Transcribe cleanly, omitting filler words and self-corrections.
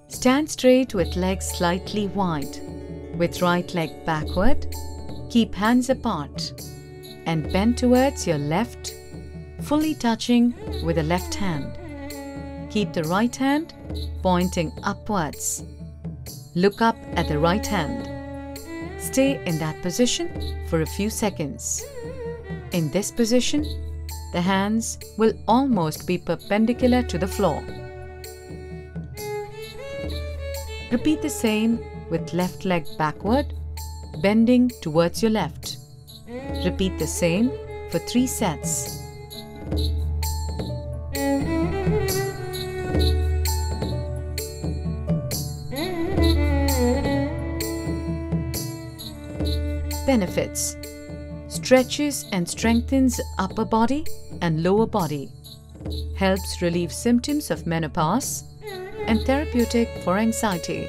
Stand straight with legs slightly wide. With right leg backward, keep hands apart and bend towards your left, fully touching with the left hand. Keep the right hand pointing upwards. Look up at the right hand. Stay in that position for a few seconds. In this position, the hands will almost be perpendicular to the floor. Repeat the same with left leg backward, bending towards your left. Repeat the same for 3 sets. Benefits: stretches and strengthens upper body and lower body, helps relieve symptoms of menopause, and therapeutic for anxiety.